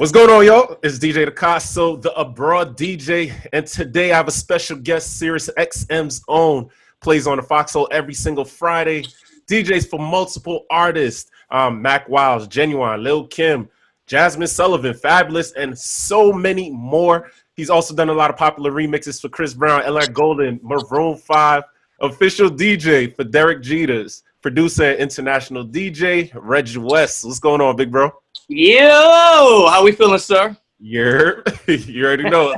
What's going on, yo? It's DJ DCaso, the abroad DJ, and today I have a special guest, Sirius XM's own, plays on the Foxhole every single Friday, DJs for multiple artists, Mac Wiles, Genuwine, Lil Kim, Jasmine Sullivan, Fabolous, and so many more. He's also done a lot of popular remixes for Chris Brown, LR Golden, Maroon 5, official DJ for Derek Jeter's, producer and international DJ, Reg West. What's going on, big bro? Yo, how we feeling, sir? You already know.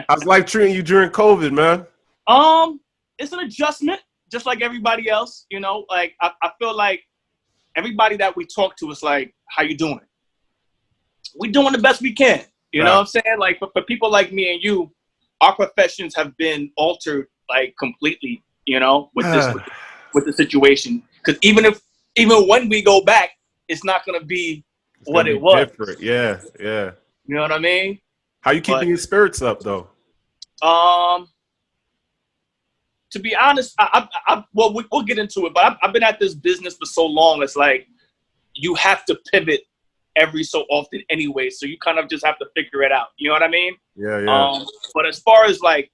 How's life treating you during COVID, man? It's an adjustment, just like everybody else. You know, like I feel like everybody that we talk to is like, "How you doing?" We doing the best we can. You know what I'm saying? Like for people like me and you, our professions have been altered like completely. You know, with the situation. Because even when we go back, it's not gonna be what it was. Different. Yeah. You know what I mean? How you keeping your spirits up though? To be honest, well, we'll get into it, but I've been at this business for so long. It's like you have to pivot every so often anyway, so you kind of just have to figure it out. You know what I mean? Yeah. But as far as like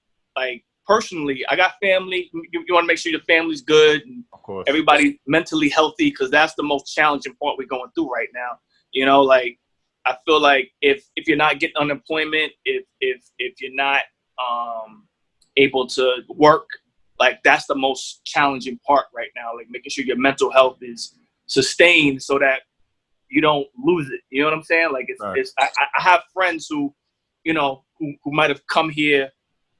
personally, I got family. You want to make sure your family's good and of course everybody's mentally healthy, because that's the most challenging part we're going through right now. You know, like I feel like if you're not getting unemployment, if you're not able to work, like that's the most challenging part right now. Like making sure your mental health is sustained so that you don't lose it. You know what I'm saying? Like I have friends who, you know, who might have come here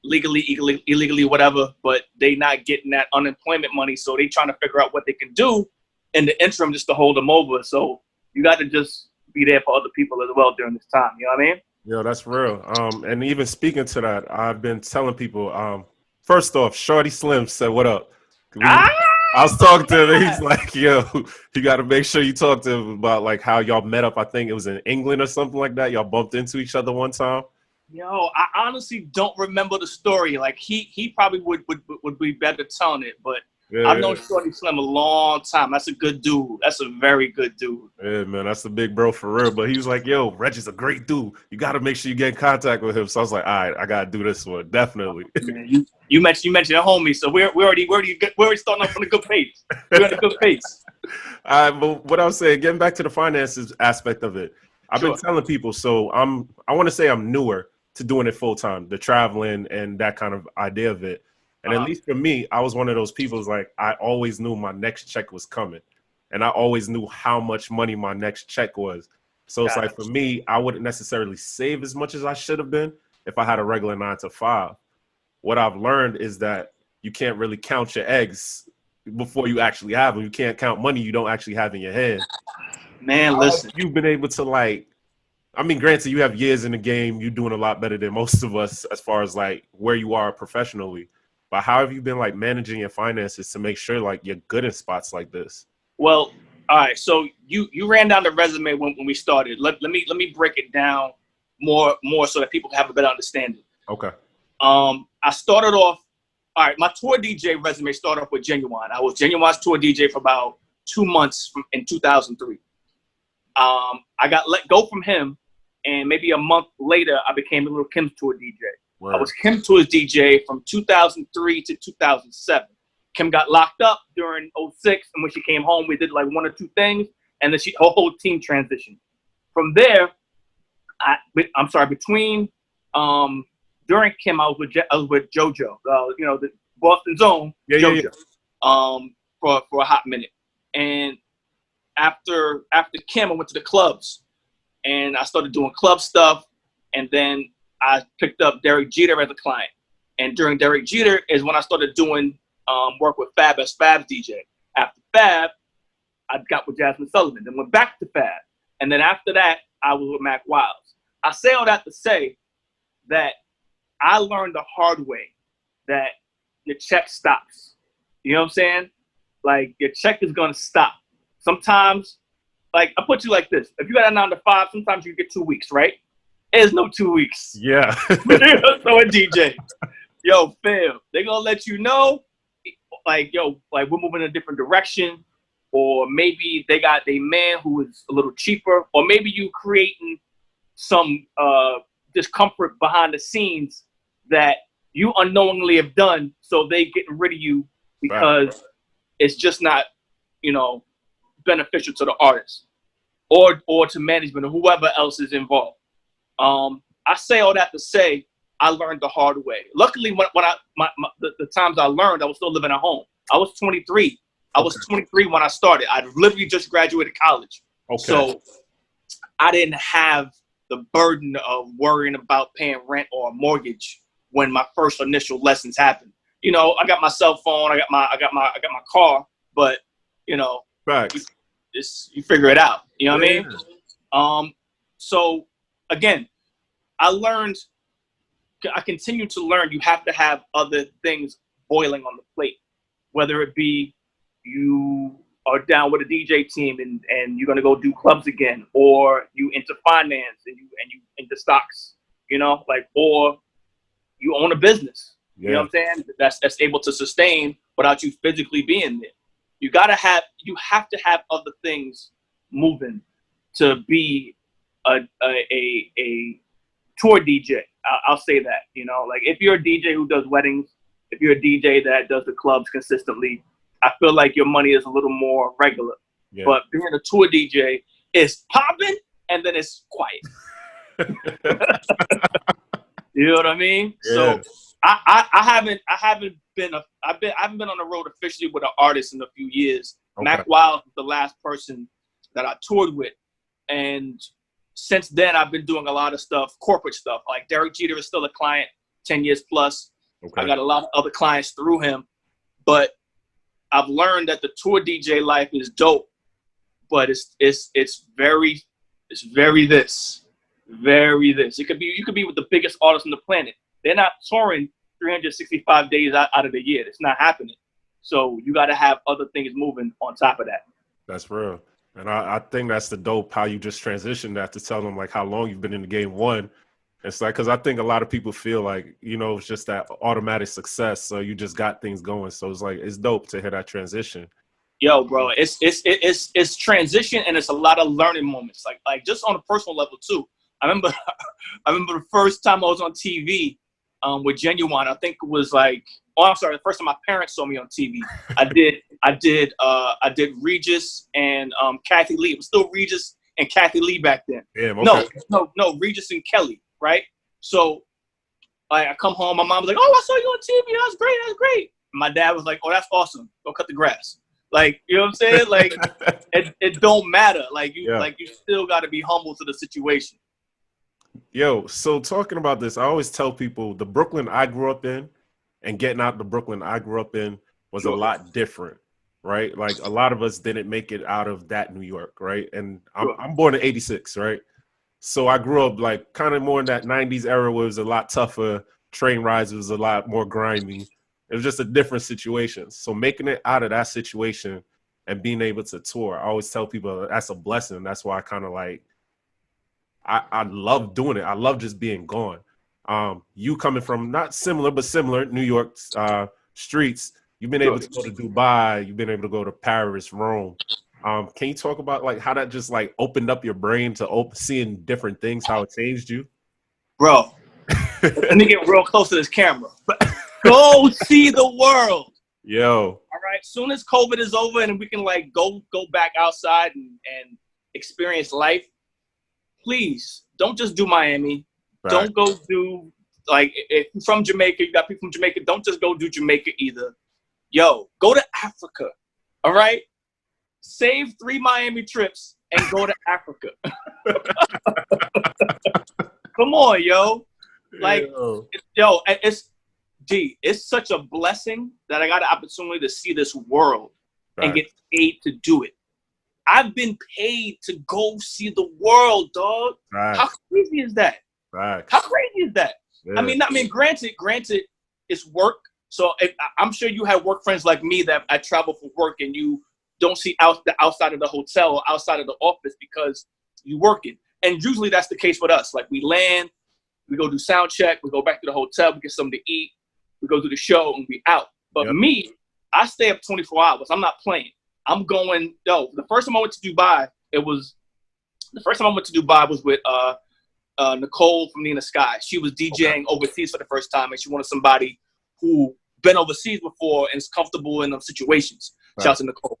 legally, illegally, whatever, but they not getting that unemployment money, so they trying to figure out what they can do in the interim just to hold them over. So you got to just be there for other people as well during this time. You know what I mean? Yo, that's real. And even speaking to that, I've been telling people, first off, Shorty Slim said, "What up?" I was talking to him, and he's like, "Yo, you got to make sure you talk to him about like how y'all met up. I think it was in England or something like that. Y'all bumped into each other one time." Yo, I honestly don't remember the story. Like he probably would be better telling it, but I've known Shorty Slim a long time. That's a good dude. That's a very good dude. Yeah, man, that's the big bro for real. But he was like, "Yo, Reggie's a great dude. You got to make sure you get in contact with him." So I was like, "All right, I gotta do this one definitely." Man, you mentioned a homie, so we're already starting off on a good pace. We're on a good pace. All right, but what I was saying, getting back to the finances aspect of it, I've been telling people. So I want to say I'm newer to doing it full time, the traveling and that kind of idea of it. And at least for me, I was one of those people who's like, I always knew my next check was coming. And I always knew how much money my next check was. So it's like, for me, I wouldn't necessarily save as much as I should have been if I had a regular 9 to 5. What I've learned is that you can't really count your eggs before you actually have them. You can't count money you don't actually have in your head. Man, listen. You've been able to like, I mean, granted, you have years in the game. You're doing a lot better than most of us as far as like where you are professionally. But how have you been like managing your finances to make sure like you're good in spots like this? Well, all right. So you ran down the resume when we started. Let me break it down more so that people can have a better understanding. Okay. I started off. All right. My tour DJ resume started off with Genuwine. I was Genuwine's tour DJ for about 2 months in 2003. I got let go from him. And maybe a month later, I became a little Kim's Tour DJ. Word. I was Kim Tour's DJ from 2003 to 2007. Kim got locked up during 2006, and when she came home, we did like 1 or 2 things, and then her whole team transitioned. From there, during Kim, I was with JoJo, you know, the Boston's own JoJo, for a hot minute. And after Kim, I went to the clubs. And I started doing club stuff, and then I picked up Derek Jeter as a client. And during Derek Jeter is when I started doing work with Fab as Fab's DJ. After Fab, I got with Jasmine Sullivan, then went back to Fab. And then after that, I was with Mac Wiles. I say all that to say that I learned the hard way that your check stops. You know what I'm saying? Like, your check is going to stop. Sometimes, like, I put you like this. If you got a 9 to 5, sometimes you get 2 weeks, right? There's no 2 weeks. Yeah. So a DJ. Yo, fam, they're going to let you know, like, yo, like, we're moving in a different direction. Or maybe they got a man who is a little cheaper. Or maybe you creating some discomfort behind the scenes that you unknowingly have done, so they getting rid of you because it's just not, beneficial to the artist or to management or whoever else is involved. I say all that to say I learned the hard way. Luckily, when the times I learned, I was still living at home. I was 23. I was 23 when I started. I literally just graduated college. Okay. So I didn't have the burden of worrying about paying rent or a mortgage when my first initial lessons happened. I got my cell phone, I got my car, but Facts. you figure it out. You know what I mean? So again, I continue to learn you have to have other things boiling on the plate, whether it be you are down with a DJ team and you're gonna go do clubs again, or you into finance and you into stocks, or you own a business. Yeah. You know what I'm saying? That's able to sustain without you physically being there. You have to have other things moving to be a tour DJ. I'll say that, like if you're a DJ who does weddings, if you're a DJ that does the clubs consistently, I feel like your money is a little more regular. Yeah. But being a tour DJ is popping and then it's quiet. You know what I mean? Yeah. So I haven't been on the road officially with an artist in a few years. Okay. Mac Wild was the last person that I toured with, and since then I've been doing a lot of stuff, corporate stuff. Like Derek Jeter is still a client, 10 years plus. Okay. I got a lot of other clients through him, but I've learned that the tour DJ life is dope, but it's very this. You could be with the biggest artists on the planet. They're not touring 365 days out of the year. It's not happening. So you got to have other things moving on top of that. That's real. And I think that's the dope how you just transitioned that to tell them like how long you've been in the game. One, it's like, because I think a lot of people feel like, it's just that automatic success. So you just got things going. So it's like, it's dope to hear that transition. Yo, bro, it's transition, and it's a lot of learning moments. Like just on a personal level too. I remember the first time I was on TV with Genuwine. I think it was the first time my parents saw me on TV. I did Regis and Kathy Lee. It was still Regis and Kathy Lee back then. Damn, okay. No, Regis and Kelly, right? So I come home, my mom was like, "Oh, I saw you on TV. That's great." And my dad was like, "Oh, that's awesome. Go cut the grass." Like, you know what I'm saying? Like, it don't matter. Like you still got to be humble to the situation. Yo, so talking about this, I always tell people the Brooklyn I grew up in and getting out the Brooklyn I grew up in was a lot different, right? Like a lot of us didn't make it out of that New York, right? And I'm born in '86, right? So I grew up like kind of more in that 90s era where it was a lot tougher. Train rides was a lot more grimy. It was just a different situation. So making it out of that situation and being able to tour, I always tell people that's a blessing. That's why I kind of like, I love doing it. I love just being gone. You coming from not similar, but similar New York streets, you've been able to go to Dubai, you've been able to go to Paris, Rome. Can you talk about like how that just like opened up your brain to seeing different things, how it changed you? Bro, let me get real close to this camera. Go see the world. Yo. All right. Soon as COVID is over and we can like go back outside and experience life, please don't just do Miami. Right. Don't go do like if you're from Jamaica, you got people from Jamaica. Don't just go do Jamaica either. Yo, go to Africa. All right. Save 3 Miami trips and go to Africa. Come on, yo. Like, it's such a blessing that I got the opportunity to see this world and get paid to do it. I've been paid to go see the world, dog. Right. How crazy is that? Right. How crazy is that? Yeah. I mean, granted, it's work. So I'm sure you have work friends like me that I travel for work and you don't see outside of the hotel or outside of the office because you working. And usually that's the case with us. Like we land, we go do sound check, we go back to the hotel, we get something to eat, we go do the show, and we out. But me, I stay up 24 hours. I'm not playing. I'm going. The first time I went to Dubai was with Nicole from Nina Sky. She was DJing overseas for the first time, and she wanted somebody who been overseas before and is comfortable in those situations. Right. Shout out to Nicole.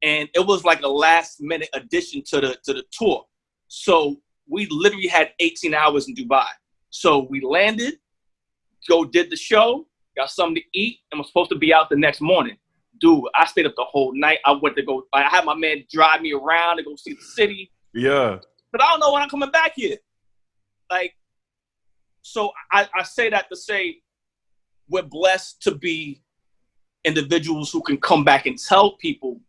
And it was like a last minute addition to the tour. So we literally had 18 hours in Dubai. So we landed, did the show, got something to eat, and was supposed to be out the next morning. Dude, I stayed up the whole night. I had my man drive me around to go see the city. Yeah. But I don't know when I'm coming back here. Like, so I say that to say we're blessed to be individuals who can come back and tell people,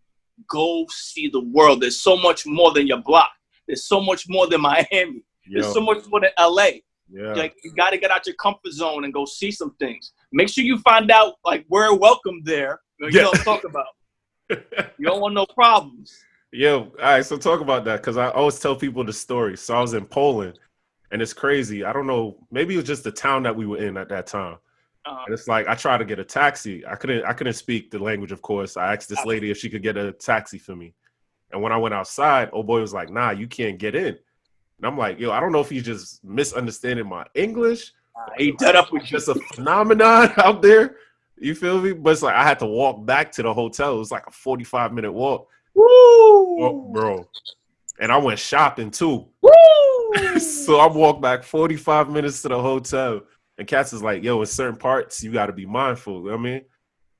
go see the world. There's so much more than your block. There's so much more than Miami. There's so much more than LA. Yeah. Like, you got to get out your comfort zone and go see some things. Make sure you find out, like, we're welcome there. You know what I'm talking about. You don't want no problems. Yo, all right, so talk about that, because I always tell people the story. So I was in Poland, and it's crazy. I don't know, maybe it was just the town that we were in at that time. And it's like, I tried to get a taxi. I couldn't speak the language, of course. I asked this lady if she could get a taxi for me. And when I went outside, old boy was like, nah, you can't get in. And I'm like, yo, I don't know if he's just misunderstanding my English. He did up with just a phenomenon out there. You feel me? But it's like, I had to walk back to the hotel. It was like a 45-minute walk. Woo! Oh, bro. And I went shopping too. Woo! So I walked back 45 minutes to the hotel. And Cats is like, yo, in certain parts, you got to be mindful. You know what I mean?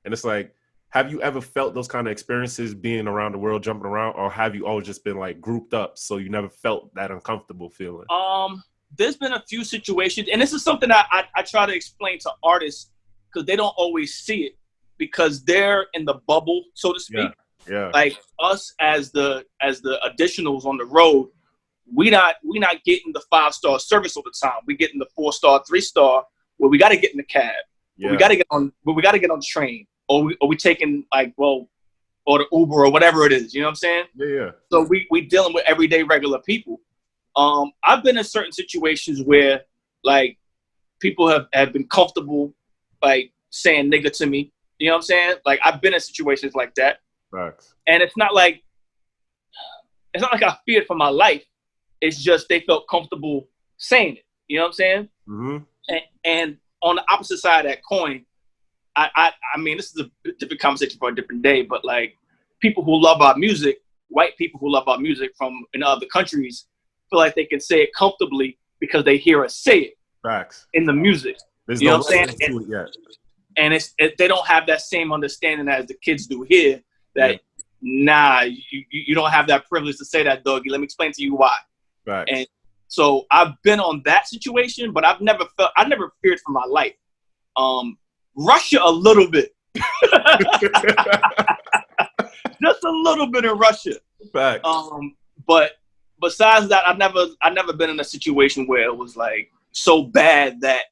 And it's like, have you ever felt those kind of experiences being around the world, jumping around? Or have you always just been like grouped up, so you never felt that uncomfortable feeling? There's been a few situations. And this is something that I try to explain to artists, because they don't always see it, because they're in the bubble, so to speak. Yeah. Like us as the additionals on the road, we not getting the 5-star service all the time. We getting the 4-star, 3-star, where we got to get in the cab. Yeah. We got to get on the train, or we taking or the Uber or whatever it is. You know what I'm saying? Yeah. So we dealing with everyday regular people. I've been in certain situations where like people have been comfortable like saying nigga to me. You know what I'm saying? Like, I've been in situations like that. Facts. And it's not like I feared for my life. It's just they felt comfortable saying it. You know what I'm saying? Mm-hmm. And on the opposite side of that coin, I mean, this is a different conversation for a different day, but like, people who love our music, white people who love our music from in other countries, feel like they can say it comfortably because they hear us say it. Facts. In the music. There's you know no what I'm saying? To it yet. And they don't have that same understanding as the kids do here, that nah, you don't have that privilege to say that, doggy. Let me explain to you why. Right. And so I've been on that situation, but I never feared for my life. Russia a little bit. Just a little bit in Russia. Fact. But besides that, I've never been in a situation where it was like so bad that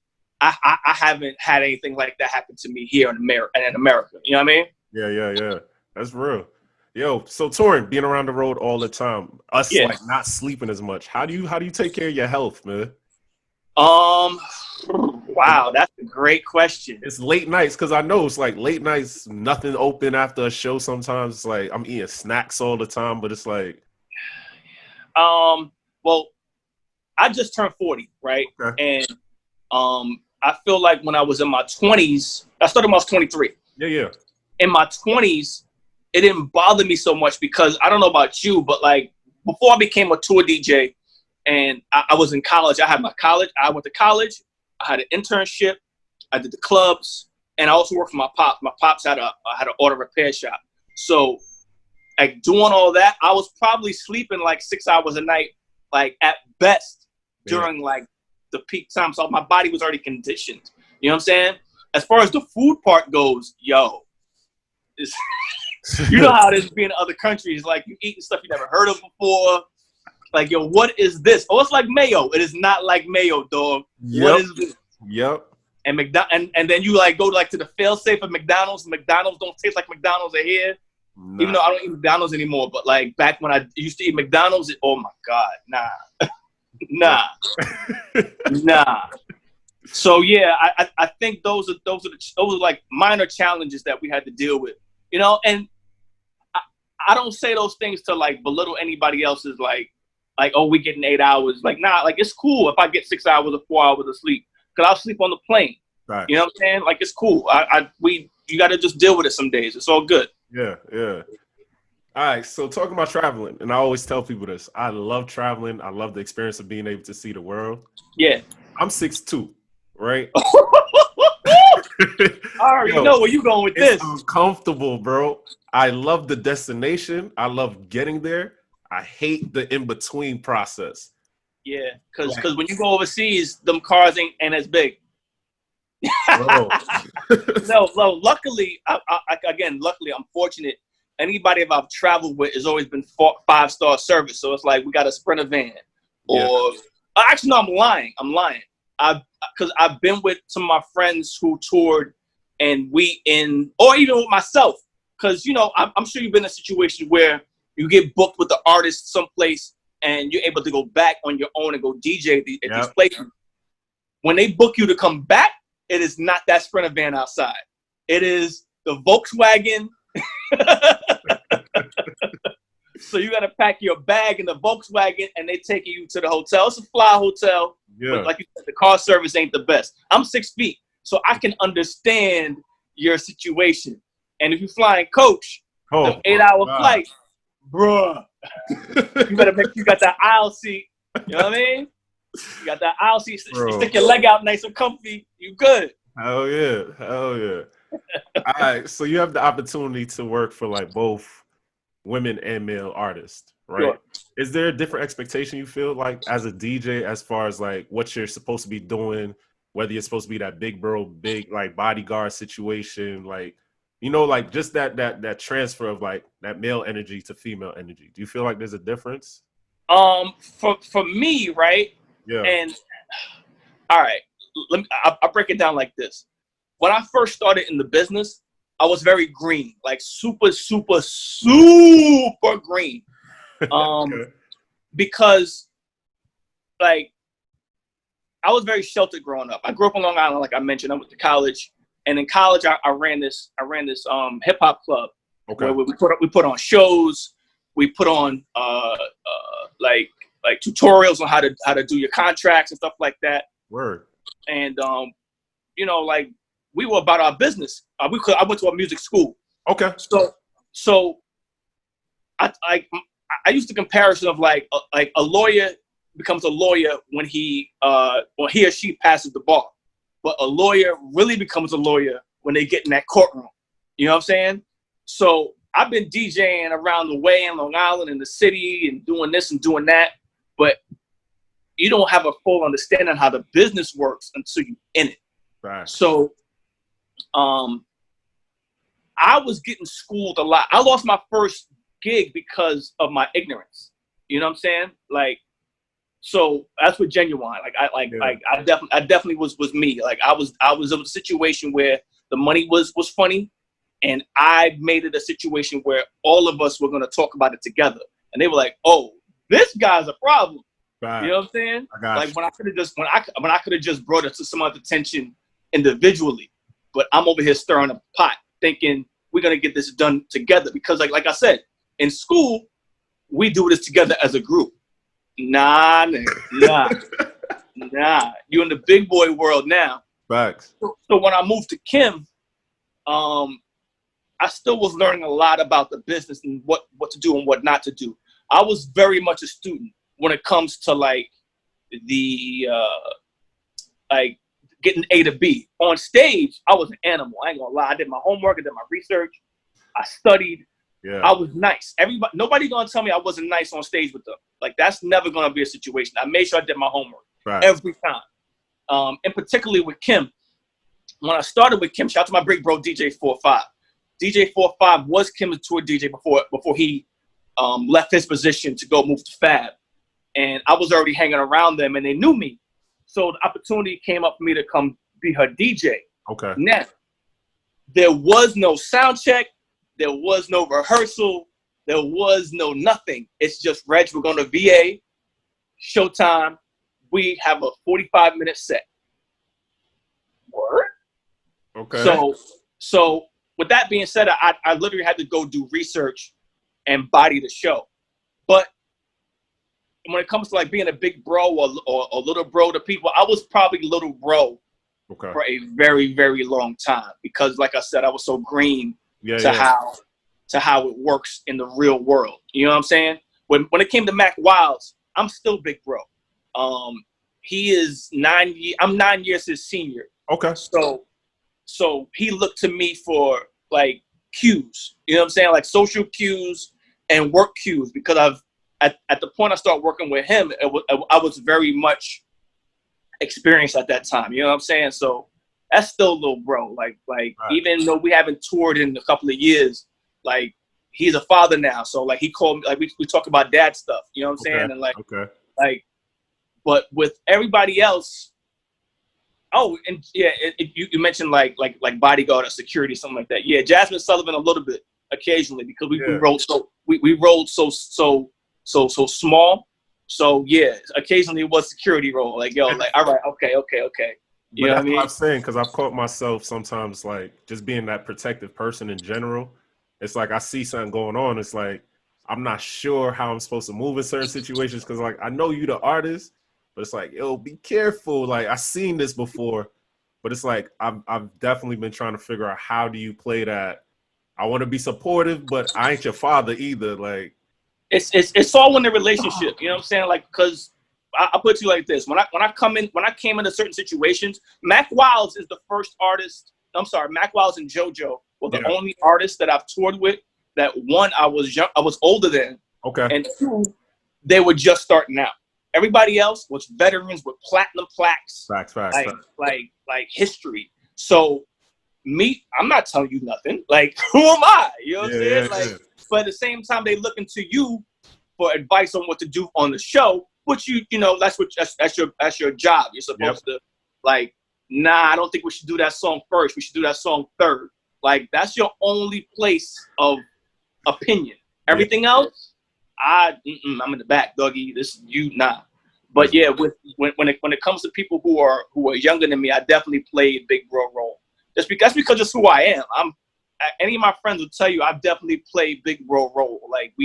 I haven't had anything like that happen to me here in America. You know what I mean? Yeah. That's real. Yo, so touring, being around the road all the time, like not sleeping as much. How do you take care of your health, man? Wow, that's a great question. It's late nights, because I know it's like late nights, nothing open after a show. Sometimes it's like I'm eating snacks all the time, but it's like, well, I just turned 40, right? Okay. And I feel like when I was in my 20s, I started when I was 23. Yeah. In my 20s, it didn't bother me so much because I don't know about you, but like before I became a tour DJ and I was in college, I went to college, I had an internship, I did the clubs, and I also worked for my pops. My pops had an auto repair shop. So like doing all that, I was probably sleeping like 6 hours a night, like at best during like the peak time. So my body was already conditioned. You know what I'm saying? As far as the food part goes, yo, you know how it is being in other countries. Like, you eating stuff you never heard of before. Like, yo, what is this? Oh, it's like mayo. It is not like mayo, dog. Yep. What is this? Yep. And and then you like go like to the fail-safe of McDonald's. McDonald's don't taste like McDonald's are here. Nah. Even though I don't eat McDonald's anymore. But like back when I used to eat McDonald's, oh my God, nah. Nah. So yeah, I think those are like minor challenges that we had to deal with. You know, and I don't say those things to like belittle anybody else's like like, oh, we getting 8 hours. Like, nah, like it's cool if I get 6 hours or 4 hours of sleep, because I'll sleep on the plane. Right. You know what I'm saying? Like, it's cool. You got to just deal with it some days. It's all good. Yeah, yeah. All right, so talking about traveling, and I always tell people this, I love traveling. I love the experience of being able to see the world. Yeah. I'm 6'2", right? I already know where you going with this. It's uncomfortable, bro. I love the destination. I love getting there. I hate the in-between process. Yeah, because when you go overseas, them cars ain't as big. No, luckily, luckily, I'm fortunate. Anybody I've traveled with has always been 5-star service. So it's like we got a Sprinter van, or actually, no, I'm lying. Because I've been with some of my friends who toured, and or even with myself. Because I'm sure you've been in a situation where you get booked with the artist someplace, and you're able to go back on your own and go DJ at these places. When they book you to come back, it is not that Sprinter van outside. It is the Volkswagen. So you got to pack your bag in the Volkswagen, and they taking you to the hotel. It's a fly hotel. Yeah. But like you said, the car service ain't the best. I'm 6 feet, so I can understand your situation. And if you fly in coach, the 8-hour flight, bruh, you better make sure you got that aisle seat. You know what I mean? You got that aisle seat. Stick your leg out nice and comfy. You good. Hell yeah. Hell yeah. All right. So you have the opportunity to work for like both women and male artists, right? Sure. Is there a different expectation you feel like as a DJ as far as like what you're supposed to be doing, whether you're supposed to be that big like bodyguard situation, like, like just that transfer of like that male energy to female energy? Do you feel like there's a difference? For me, right? Yeah. And all right, I'll break it down like this. When I first started in the business, I was very green, like super, super, super green. Okay. Because like I was very sheltered growing up. I grew up on Long Island, like I mentioned. I went to college, and in college I ran this hip hop club. Okay. Where we put on shows. We put on like tutorials on how to do your contracts and stuff like that. Word. And like we were about our business. I went to a music school. Okay. So I used the comparison of like a lawyer becomes a lawyer when he or she passes the bar, but a lawyer really becomes a lawyer when they get in that courtroom. You know what I'm saying? So I've been DJing around the way in Long Island in the city and doing this and doing that, but you don't have a full understanding of how the business works until you're in it. Right. So I was getting schooled a lot. I lost my first gig because of my ignorance. You know what I'm saying? Like, so that's what Genuwine. I definitely was me. Like I was in a situation where the money was funny, and I made it a situation where all of us were going to talk about it together. And they were like, "Oh, this guy's a problem." Right. You know what I'm saying? Like when I could have just brought it to someone's attention individually, but I'm over here stirring a pot, thinking we're gonna get this done together. Because like I said, in school, we do this together as a group. Nah. You in the big boy world now. Facts. So when I moved to Kim, I still was learning a lot about the business and what to do and what not to do. I was very much a student when it comes to like the like getting A to B. On stage, I was an animal. I ain't gonna lie. I did my homework, I did my research, I studied. Yeah. I was nice. Nobody gonna tell me I wasn't nice on stage with them. Like that's never gonna be a situation. I made sure I did my homework every time. And particularly with Kim, when I started with Kim, shout out to my big bro DJ 45. DJ 45 was Kim's tour DJ before he left his position to go move to Fab, and I was already hanging around them, and they knew me. So the opportunity came up for me to come be her DJ. Okay. Now, there was no sound check. There was no rehearsal. There was no nothing. It's just, Reg, we're going to VA, showtime. We have a 45-minute set. Word? Okay. So with that being said, I literally had to go do research and body the show. But when it comes to like being a big bro or little bro to people, I was probably little bro for a very, very long time because, like I said, I was so green to how it works in the real world. You know what I'm saying? When it came to Mac Wilds, I'm still big bro. He is 9 years. I'm 9 years his senior. Okay. So he looked to me for like cues. You know what I'm saying? Like social cues and work cues because at the point I started working with him, I was very much experienced at that time. You know what I'm saying? So that's still a little bro. Like even though we haven't toured in a couple of years, like he's a father now. So like he called me, like we talk about dad stuff. You know what I'm saying? And like, but with everybody else, oh, and yeah, you mentioned like bodyguard or security, something like that. Yeah, Jasmine Sullivan a little bit occasionally because we rolled so small. So yeah, occasionally it was security role. Like yo, like all right, okay. You know what I mean? I'm saying because I've caught myself sometimes like just being that protective person in general. It's like I see something going on. It's like I'm not sure how I'm supposed to move in certain situations because like I know you the artist, but it's like yo, be careful. Like I've seen this before, but it's like I've definitely been trying to figure out how do you play that. I want to be supportive, but I ain't your father either. Like it's all in the relationship. You know what I'm saying? Like because I put it to you like this: when I came into certain situations, Mac Wilds is the first artist. I'm sorry, Mac Wilds and JoJo were the only artists that I've toured with that one I was older than. Okay. And two, they were just starting out. Everybody else was veterans with platinum plaques. Facts. Like history. So me, I'm not telling you nothing. Like who am I? You know what I'm saying? But at the same time, they looking to you for advice on what to do on the show. Which you know that's your job. You're supposed to like. Nah, I don't think we should do that song first. We should do that song third. Like that's your only place of opinion. Everything else, I'm in the back, Dougie. This you nah. But yeah, when it comes to people who are younger than me, I definitely played big bro role. That's because it's who I am. Any of my friends will tell you I've definitely played big bro role. Like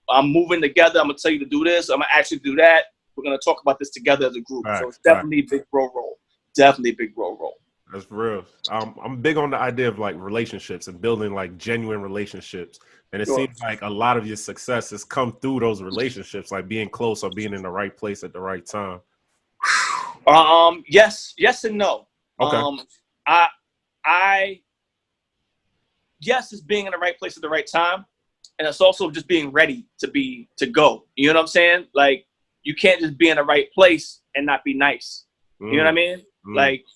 I'm moving together. I'm gonna tell you to do this. I'm gonna actually do that. We're gonna talk about this together as a group. So it's definitely big bro role. Definitely big bro role. That's real. I'm big on the idea of like relationships and building like genuine relationships. And it seems like a lot of your success has come through those relationships, like being close or being in the right place at the right time. Yes and no. Okay. Yes, it's being in the right place at the right time. And it's also just being ready to go. You know what I'm saying? Like you can't just be in the right place and not be nice. You know what I mean? Like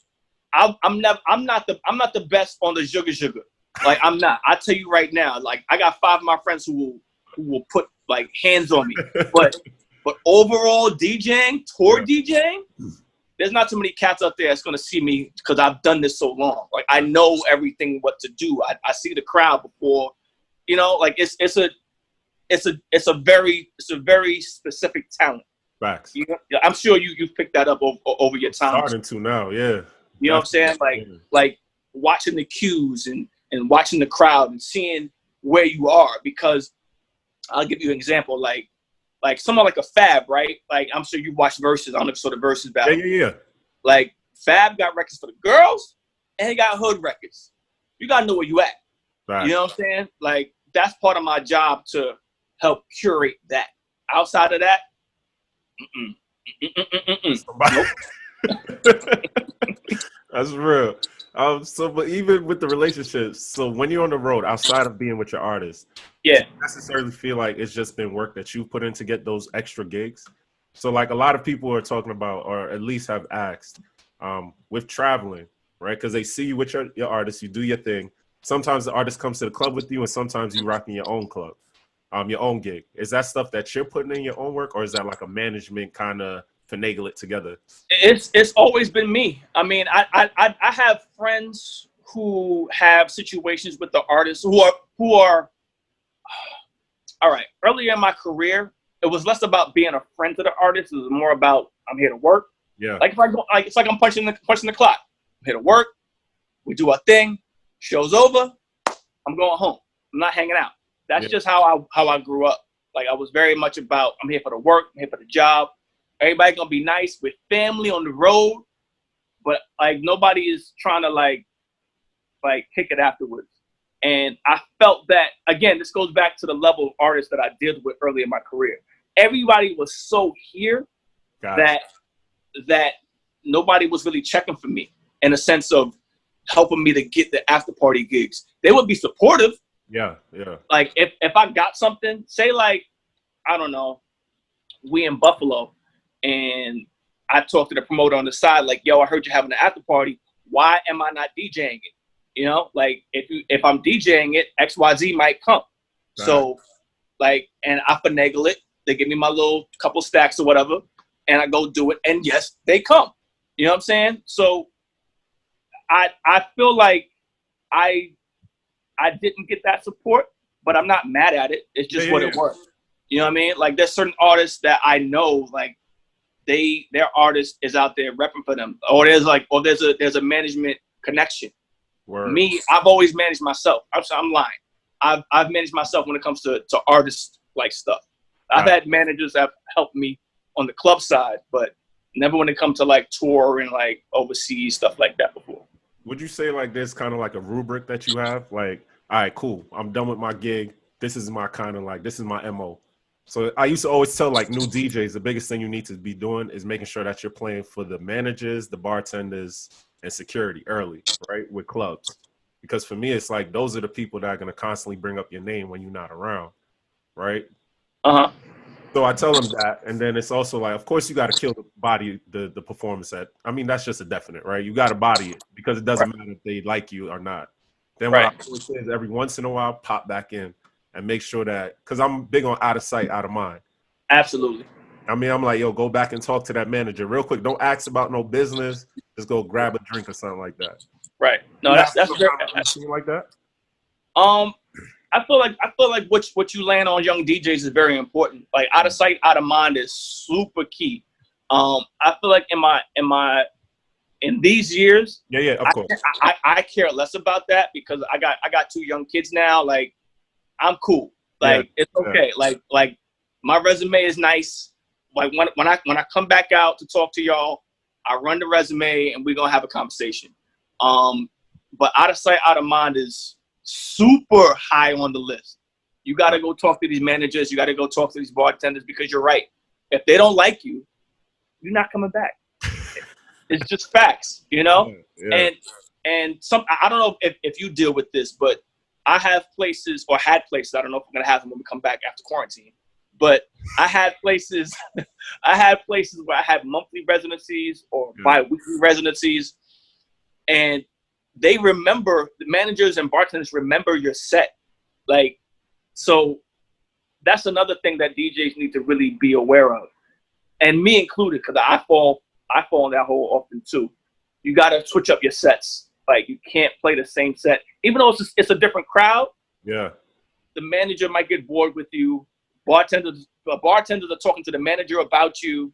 I'm not the best on the sugar. Like I'm not. I tell you right now, like I got 5 of my friends who will put like hands on me. But overall DJing, tour DJing, there's not too many cats out there that's gonna see me because I've done this so long. Like I know everything what to do. I see the crowd before, you know. Like it's a very specific talent. Facts. You know, I'm sure you've picked that up over your time. Starting to now, yeah. You know what I'm saying? Like watching the cues and watching the crowd and seeing where you are. Because I'll give you an example. Like someone like a Fab, right? Like I'm sure you watched Versus. I don't know if you saw the Versus battle. Yeah. Like Fab got records for the girls and he got hood records. You gotta know where you at. Right. You know what I'm saying? Like that's part of my job to help curate that. Outside of that, That's real. But even with the relationships, so when you're on the road, outside of being with your artists, do you necessarily feel like it's just been work that you put in to get those extra gigs? So like a lot of people are talking about, or at least have asked, with traveling, right? Because they see you with your artists, you do your thing. Sometimes the artist comes to the club with you, and sometimes you rocking your own club. Your own gig. Is that stuff that you're putting in your own work, or is that like a management kind of finagle it together? It's always been me. I mean, I have friends who have situations with the artists who are all right. Earlier in my career, it was less about being a friend to the artist. It was more about I'm here to work. Yeah. Like if I go, like it's like I'm punching the clock. I'm here to work. We do our thing. Show's over. I'm going home. I'm not hanging out. That's just how I grew up. Like I was very much about, I'm here for the work, I'm here for the job. Everybody gonna be nice with family on the road, but like nobody is trying to like kick it afterwards. And I felt that, again, this goes back to the level of artists that I dealt with early in my career. Everybody was so here that nobody was really checking for me in a sense of helping me to get the after party gigs. They would be supportive. Yeah. Like if I got something, say like, I don't know, we in Buffalo and I talked to the promoter on the side, like, yo, I heard you having an after party. Why am I not DJing it? You know, like if I'm DJing it, XYZ might come. Right. So like, and I finagle it. They give me my little couple stacks or whatever, and I go do it. And yes, they come. You know what I'm saying? So I feel like I didn't get that support, but I'm not mad at it. It's just what it was. You know what I mean? Like there's certain artists that I know, like their artist is out there repping for them, or there's a management connection. Word. Me, I've always managed myself. I'm lying. I've managed myself when it comes to artist like stuff. I've had managers that have helped me on the club side, but never when it comes to like tour and like overseas stuff like that before. Would you say like there's kind of like a rubric that you have? Like, all right, cool. I'm done with my gig. This is my kind of like, this is my MO. So I used to always tell like new DJs, the biggest thing you need to be doing is making sure that you're playing for the managers, the bartenders, and security early, right, with clubs. Because for me, it's like those are the people that are going to constantly bring up your name when you're not around, right? Uh-huh. So I tell them that, and then it's also like, of course, you got to kill the body, the performance set. I mean, that's just a definite, right? You got to body it because it doesn't matter if they like you or not. Then what I always say is every once in a while, pop back in and make sure that, because I'm big on out of sight, out of mind. Absolutely. I mean, I'm like, yo, go back and talk to that manager real quick. Don't ask about no business. Just go grab a drink or something like that. Right. No, that's very like that. I feel like what you land on young DJs is very important. Like out of sight, out of mind is super key. I feel like in these years, of course, I care less about that because I got 2 young kids now. Like I'm cool. Like it's okay. Like my resume is nice. Like when I come back out to talk to y'all, I run the resume and we're gonna have a conversation. But out of sight, out of mind is super high on the list. You got to go talk to these managers. You got to go talk to these bartenders because you're right. If they don't like you, you're not coming back. It's just facts, you know? Yeah. And I don't know if you deal with this, but I have places or had places. I don't know if we're going to have them when we come back after quarantine, but I had places where I had monthly residencies or bi-weekly residencies, and they remember, the managers and bartenders remember your set. Like, so that's another thing that DJs need to really be aware of. And me included, because I fall in that hole often too. You got to switch up your sets. Like, you can't play the same set. Even though it's a different crowd, the manager might get bored with you. Bartenders are talking to the manager about you.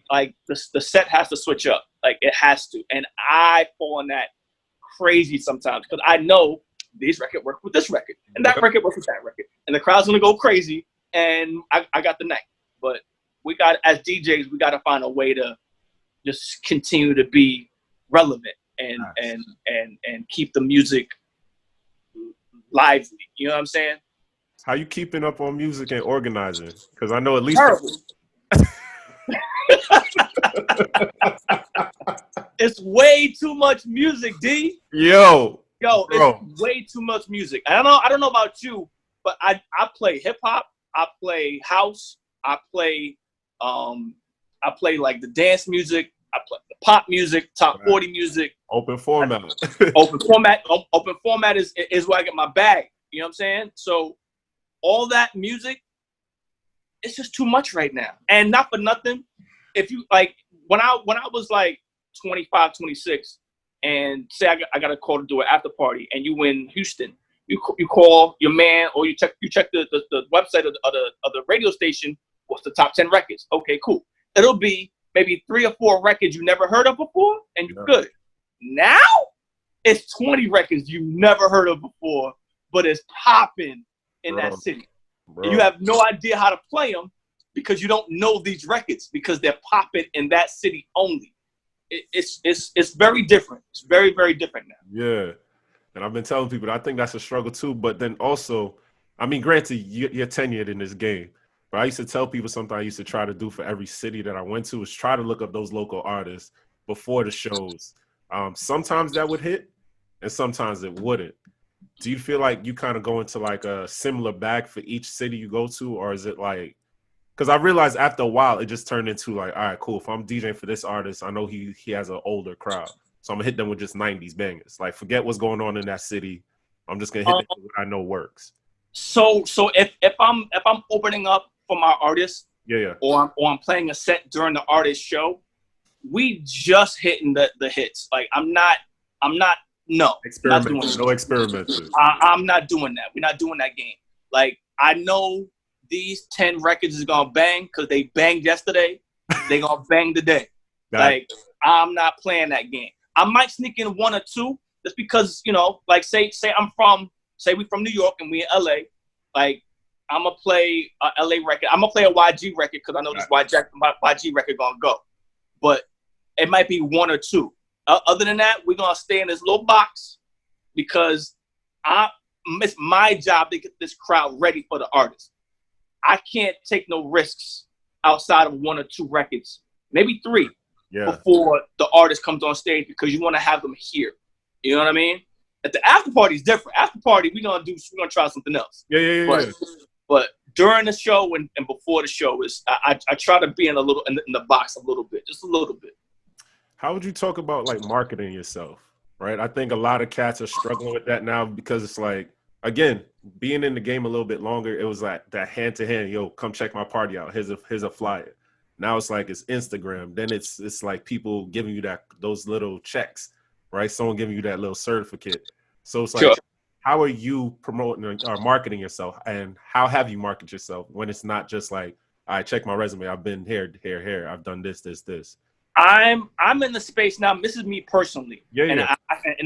Like, the set has to switch up. Like, it has to. And I fall in that crazy sometimes because I know these records work with this record and that record works with that record, and the crowd's gonna go crazy, and I got the night. But we got, as DJs, we got to find a way to just continue to be relevant and keep the music lively. You know what I'm saying? How you keeping up on music and organizing? Because I know at least. It's way too much music, D. Yo, it's way too much music. I don't know about you, but I play hip hop, I play house, I play like the dance music, I play the pop music, top 40 music. Open format. Open format is where I get my bag. You know what I'm saying? So all that music, it's just too much right now. And not for nothing, if you like, when I was like 25, 26, and say I got a call to do an after party, and you in Houston, you call your man, or you check the website of the radio station. What's the top 10 records? Okay, cool. It'll be maybe 3 or 4 records you never heard of before, and you're good. Now it's 20 records you never heard of before, but it's popping in that city. And you have no idea how to play them because you don't know these records because they're popping in that city only. It's very different. It's very, very different now. Yeah. And I've been telling people that I think that's a struggle too. But then also, I mean, granted, you're tenured in this game. But I used to tell people something I used to try to do for every city that I went to is try to look up those local artists before the shows. Sometimes that would hit and sometimes it wouldn't. Do you feel like you kind of go into like a similar bag for each city you go to? Or is it like, because I realized after a while, it just turned into like, all right, cool. If I'm DJing for this artist, I know he has an older crowd. So I'm going to hit them with just 90s bangers. Like, forget what's going on in that city. I'm just going to hit them with what I know works. So if I'm opening up for my artist, or I'm playing a set during the artist show, we just hitting the hits. Like I'm not no experimenting. No experimenting. I'm not doing that. We're not doing that game. Like I know these 10 records is gonna bang because they banged yesterday. They gonna bang today. Like I'm not playing that game. I might sneak in one or two just because, you know, like say we from New York and we in LA. Like I'm gonna play a LA record. I'm gonna play a YG record because I know this YG record gonna go. But it might be one or two. Other than that, we're gonna stay in this little box because it's my job to get this crowd ready for the artist. I can't take no risks outside of one or two records, maybe three, before the artist comes on stage because you want to have them here. You know what I mean? At the after party is different. After party, we're gonna try something else. But during the show and before the show is I try to be in the box a little bit, just a little bit. How would you talk about like marketing yourself? Right, I think a lot of cats are struggling with that now because it's like, again, being in the game a little bit longer, it was like that hand to hand. Yo, come check my party out. Here's a flyer. Now it's like it's Instagram. Then it's like people giving you those little checks, right? Someone giving you that little certificate. So it's like, how are you promoting or marketing yourself, and how have you marketed yourself when it's not just like, I check my resume. I've been here. I've done this. I'm in the space now. This is me personally. And then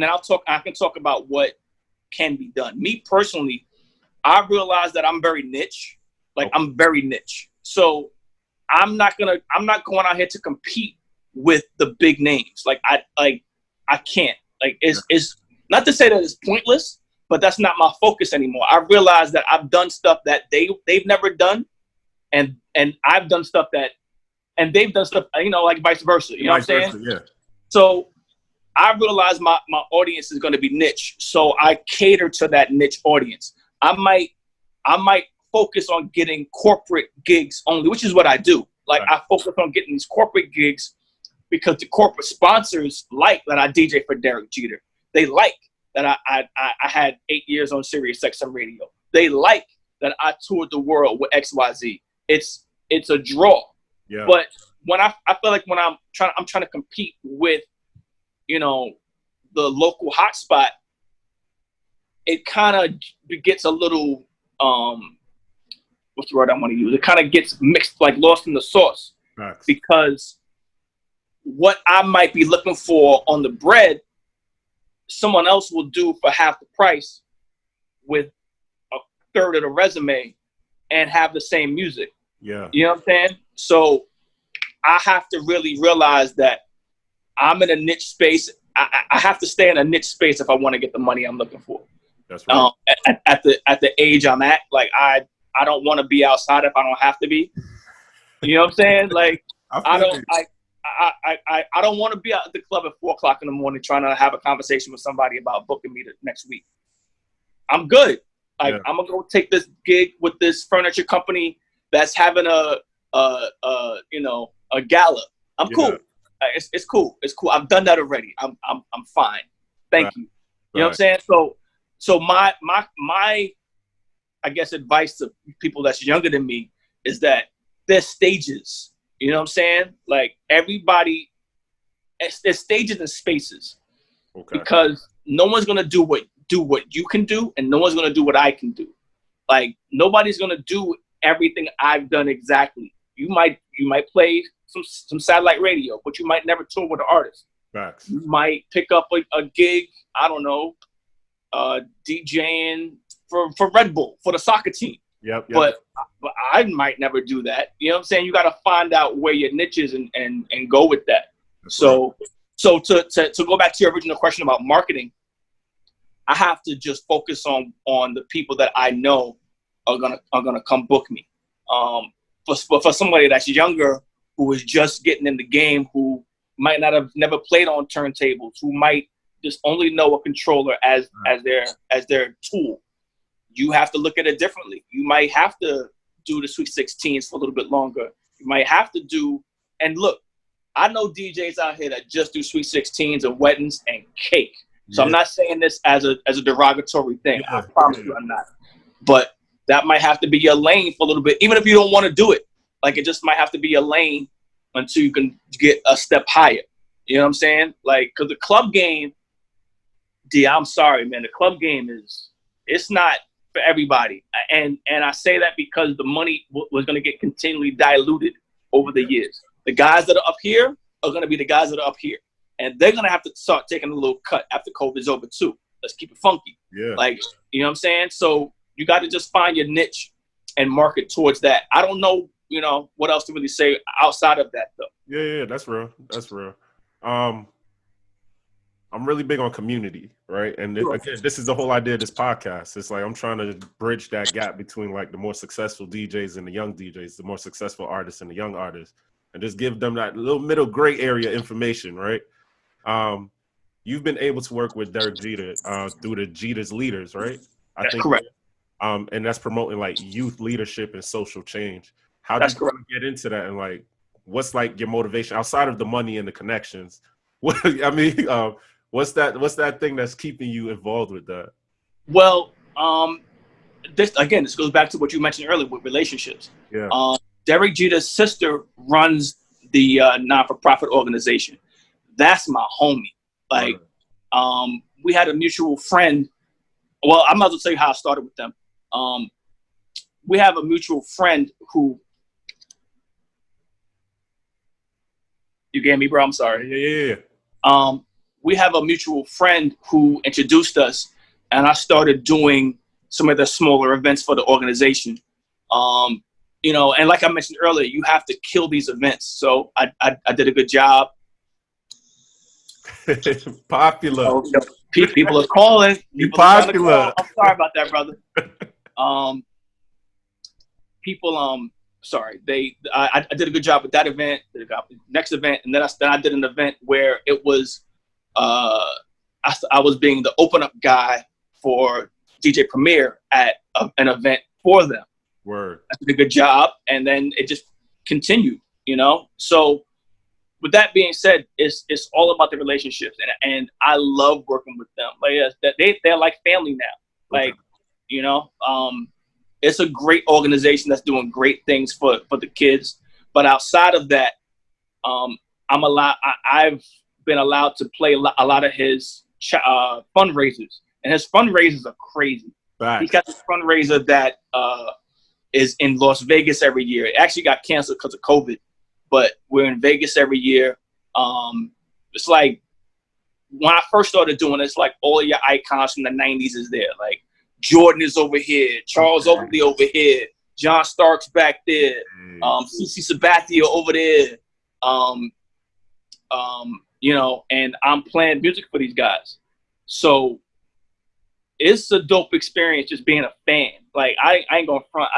I can talk about what can be done. Me personally, I realize that I'm very niche. I'm very niche. So I'm not going out here to compete with the big names. I can't. It's not to say that it's pointless, but that's not my focus anymore. I realize that I've done stuff that they've never done, and I've done stuff that, and they've done stuff, you know, like vice versa. You know what I'm saying? Yeah. So I realize my audience is going to be niche. So I cater to that niche audience. I might focus on getting corporate gigs only, which is what I do. I focus on getting these corporate gigs because the corporate sponsors like that I DJ for Derek Jeter. They like that I had 8 years on Sirius XM radio. They like that I toured the world with XYZ. It's a draw. Yeah. But when I feel like when I'm trying to compete with, you know, the local hotspot, it kind of gets a little what's the word I want to use? It kind of gets mixed, like lost in the sauce. Nice. Because what I might be looking for on the bread, someone else will do for half the price with a third of the resume and have the same music. Yeah. You know what I'm saying? So I have to really realize that I'm in a niche space. I have to stay in a niche space if I want to get the money I'm looking for. That's right. At the age I'm at, I don't want to be outside if I don't have to be. You know what I'm saying? Like I don't want to be out at the club at 4:00 in the morning trying to have a conversation with somebody about booking me the next week. I'm good. I'm gonna go take this gig with this furniture company that's having a gala. I'm cool. It's cool. It's cool. I've done that already. I'm fine. Thank you. You know what I'm saying? So my I guess advice to people that's younger than me is that there's stages. You know what I'm saying? Like everybody, there's stages and spaces. Okay. Because no one's gonna do what you can do, and no one's gonna do what I can do. Like nobody's gonna do everything I've done exactly. You might play some satellite radio, but you might never tour with an artist. Facts. You might pick up a gig, I don't know, DJing for Red Bull, for the soccer team. Yep. But I might never do that. You know what I'm saying? You got to find out where your niche is and go with that. That's so to go back to your original question about marketing, I have to just focus on the people that I know are gonna come book me. For somebody that's younger, who is just getting in the game, who might not have never played on turntables, who might just only know a controller as their tool, you have to look at it differently. You might have to do the Sweet 16s for a little bit longer. You might have to do, and look, I know DJs out here that just do Sweet 16s and weddings and cake. So I'm not saying this as a derogatory thing. I promise you I'm not. But that might have to be your lane for a little bit, even if you don't want to do it. Like, it just might have to be your lane until you can get a step higher. You know what I'm saying? Like, because the club game, I'm sorry, man. The club game it's not for everybody. And I say that because the money was going to get continually diluted over the years. The guys that are up here are going to be the guys that are up here. And they're going to have to start taking a little cut after COVID's over, too. Let's keep it funky. Yeah. Like, you know what I'm saying? So you got to just find your niche and market towards that. I don't know, what else to really say outside of that, though. Yeah, that's real. That's real. I'm really big on community, right? And again, this is the whole idea of this podcast. It's like I'm trying to bridge that gap between like the more successful DJs and the young DJs, the more successful artists and the young artists, and just give them that little middle gray area information, right? You've been able to work with Derek Jeter through the Jeter's Leaders, right? That's correct. And that's promoting like youth leadership and social change. How do you get into that, and like what's like your motivation outside of the money and the connections? What's that thing that's keeping you involved with that? Well, this goes back to what you mentioned earlier with relationships. Yeah. Derek Jeter's sister runs the non-for-profit organization. That's my homie. Like, we had a mutual friend. Well, I might as well tell you how I started with them. We have a mutual friend who. You get me, bro? I'm sorry. Yeah. We have a mutual friend who introduced us, and I started doing some of the smaller events for the organization. And like I mentioned earlier, you have to kill these events. So I did a good job. Popular. People are calling. Popular. I'm sorry about that, brother. I did a good job with that event. Next event, and then I did an event where it was I was being the open up guy for DJ Premier at an event for them. Word. I did a good job, and then it just continued. So with that being said, it's all about the relationships, and I love working with them. Like they're like family now. Like, it's a great organization that's doing great things for the kids. But outside of that, I've been allowed to play a lot of his fundraisers, and his fundraisers are crazy. Right. He got this fundraiser that is in Las Vegas every year. It actually got canceled because of COVID, but we're in Vegas every year. It's like when I first started doing it, it's like all of your icons from the 90s is there. Like Jordan is over here, Charles Oakley over here, John Starks back there, CC Sabathia over there. And I'm playing music for these guys. So it's a dope experience just being a fan. Like I ain't gonna front.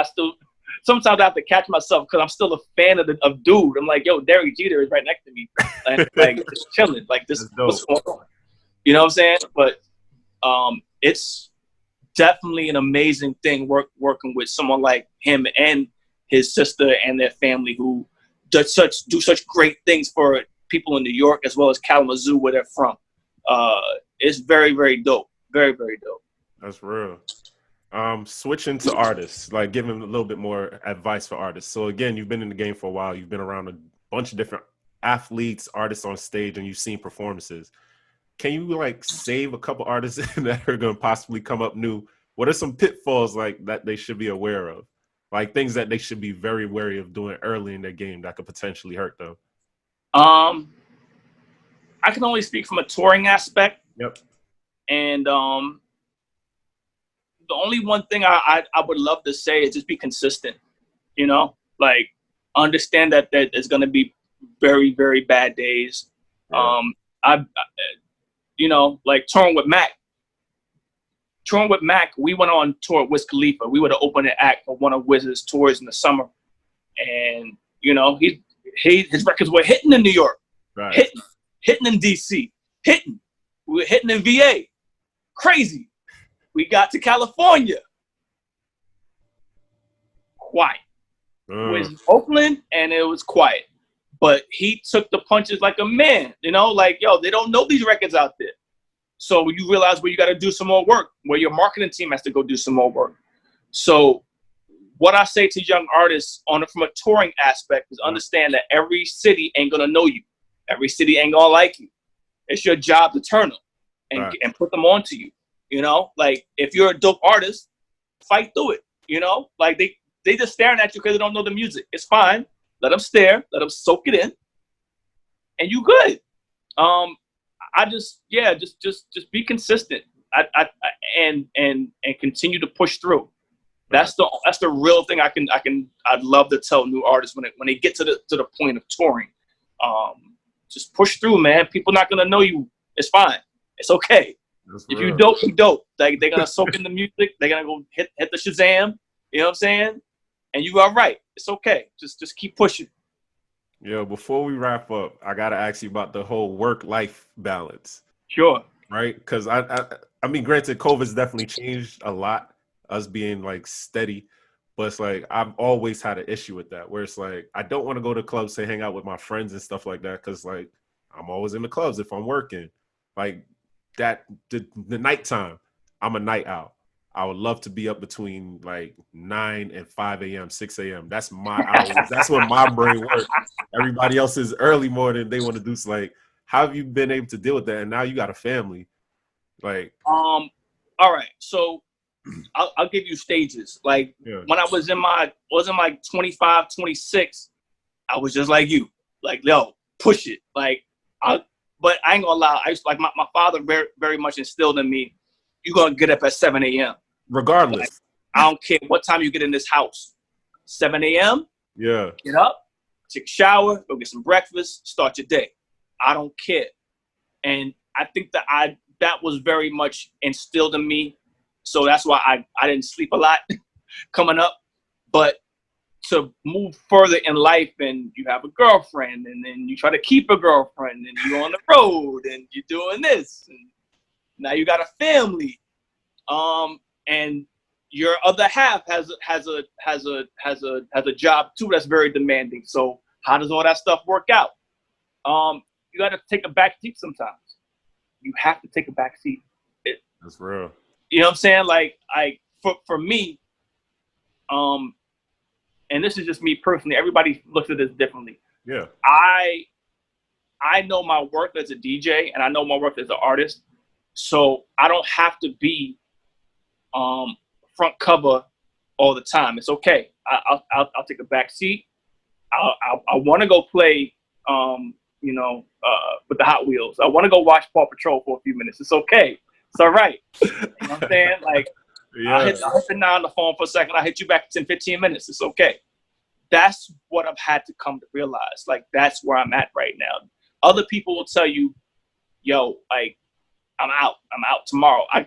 Sometimes I have to catch myself because I'm still a fan of dude. I'm like, yo, Derek Jeter is right next to me. like just chilling. Like this what's going on. You know what I'm saying? But it's definitely an amazing thing working with someone like him and his sister and their family who do such great things for people in New York as well as Kalamazoo, where they're from. It's very, very dope. Very, very dope. That's real. Switching to artists, like giving a little bit more advice for artists. So again, you've been in the game for a while. You've been around a bunch of different athletes, artists on stage, and you've seen performances. Can you like save a couple artists that are going to possibly come up new? What are some pitfalls like that they should be aware of? Like things that they should be very wary of doing early in their game that could potentially hurt them? I can only speak from a touring aspect. Yep. And the only one thing I would love to say is just be consistent. You know, like understand that there's gonna be very, very bad days. Yeah. You know, like touring with Mac. We went on tour with Wiz Khalifa. We were the opening act for one of Wiz's tours in the summer, and you know, his records were hitting in New York, right. hitting in DC, we were hitting in VA, crazy. We got to California, quiet. Was Oakland, and it was quiet. But he took the punches like a man, you know, like, yo, they don't know these records out there. So you realize where you got to do some more work, where your marketing team has to go do some more work. So what I say to young artists from a touring aspect is understand that every city ain't going to know you. Every city ain't going to like you. It's your job to turn them and put them onto you. You know, like if you're a dope artist, fight through it. You know, like they just staring at you because they don't know the music. It's fine. Let them stare. Let them soak it in, and you good. I just be consistent. And continue to push through. That's the real thing I'd love to tell new artists when they get to the point of touring. Just push through, man. People not gonna know you. It's fine. It's okay. If you dope, you dope. Like they're gonna soak in the music. They're gonna go hit the Shazam. You know what I'm saying? And you are right. It's okay. Just keep pushing. Yo, before we wrap up, I gotta ask you about the whole work-life balance. Sure. Right? Because I mean, granted, COVID's definitely changed a lot, us being like steady, but it's like I've always had an issue with that, where it's like I don't want to go to clubs to hang out with my friends and stuff like that, because like I'm always in the clubs if I'm working. Like that, the nighttime, I'm a night owl. I would love to be up between like 9 and 5 a.m., 6 a.m. That's my hours. That's when my brain works. Everybody else is early morning. They want to do like, how have you been able to deal with that? And now you got a family. Like, all right. So I'll give you stages. Like when I wasn't like 25, 26, I was just like you. Like, yo, push it. Like, but I ain't gonna lie. I used to, like my father very, very much instilled in me, you're gonna get up at 7 a.m. regardless. Like, I don't care what time you get in this house. 7 a.m. Yeah. Get up, take a shower, go get some breakfast, start your day. I don't care. And I think that was very much instilled in me. So that's why I didn't sleep a lot coming up. But to move further in life, and you have a girlfriend, and then you try to keep a girlfriend, and you're on the road, and you're doing this, and now you got a family, and your other half has a job too that's very demanding. So how does all that stuff work out? You got to take a back seat sometimes. You have to take a back seat. That's real. You know what I'm saying? Like for me, and this is just me personally. Everybody looks at this differently. Yeah. I know my worth as a DJ, and I know my worth as an artist. So I don't have to be front cover all the time. It's okay. I'll take a back seat. I want to go play, with the Hot Wheels. I want to go watch Paw Patrol for a few minutes. It's okay. It's all right. You know what I'm saying? Like, yeah. I'll hit the 9 on the phone for a second. I'll hit you back in 15 minutes. It's okay. That's what I've had to come to realize. Like, that's where I'm at right now. Other people will tell you, yo, like, I'm out tomorrow. I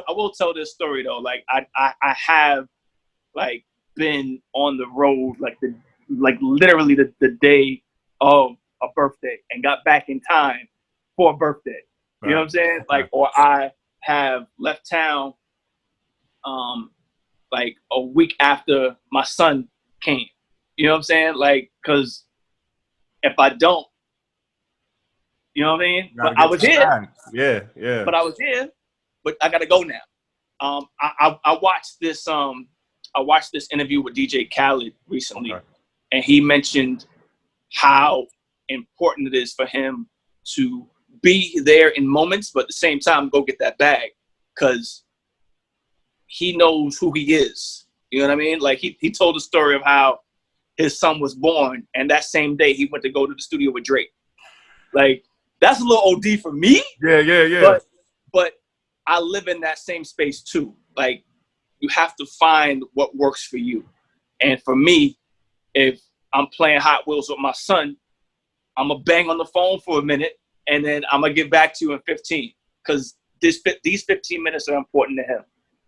will tell this story though. Like I have like been on the road literally the day of a birthday and got back in time for a birthday. You know what I'm saying? Like, or I have left town like a week after my son came. You know what I'm saying? Like, cause if I don't, you know what I mean? But I was here. Yeah. But I was here. But I gotta go now. I watched this interview with DJ Khaled recently, and he mentioned how important it is for him to be there in moments, but at the same time go get that bag, because he knows who he is. You know what I mean? Like he told the story of how his son was born, and that same day he went to go to the studio with Drake. Like, that's a little OD for me. Yeah. But I live in that same space too. Like, you have to find what works for you. And for me, if I'm playing Hot Wheels with my son, I'm going to bang on the phone for a minute, and then I'm going to get back to you in 15. Because these 15 minutes are important to him.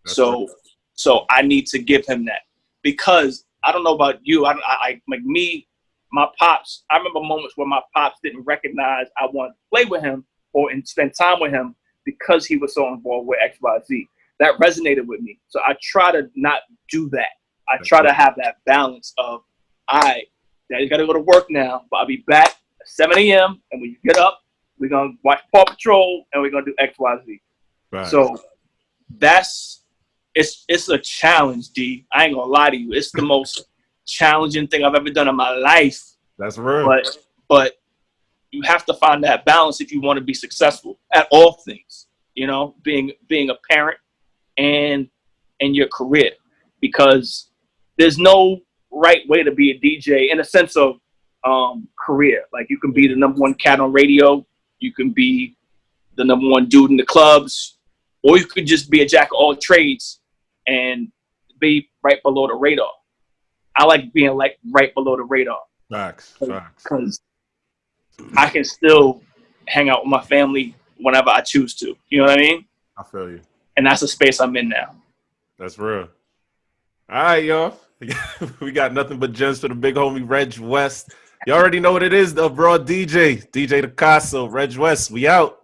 So I need to give him that. Because I don't know about you. Like me, my pops, I remember moments where my pops didn't recognize I wanted to play with him and spend time with him because he was so involved with XYZ. That resonated with me. So I try to not do that. I try to have that balance of, all right, Daddy's got to go to work now, but I'll be back at 7 a.m. And when you get up, we're going to watch Paw Patrol and we're going to do XYZ. Right. So it's a challenge, D. I ain't going to lie to you. It's the most challenging thing I've ever done in my life. That's real. But you have to find that balance if you want to be successful at all things, you know, being a parent and your career, because there's no right way to be a DJ in a sense of career. Like, you can be the #1 cat on radio, you can be the #1 dude in the clubs, or you could just be a jack of all trades and be right below the radar. I like being like right below the radar. Facts. Because I can still hang out with my family whenever I choose to. You know what I mean? I feel you. And that's the space I'm in now. That's real. All right, y'all. We got nothing but gems for the big homie Reg West. You already know what it is, the abroad DJ DCaso, Reg West. We out.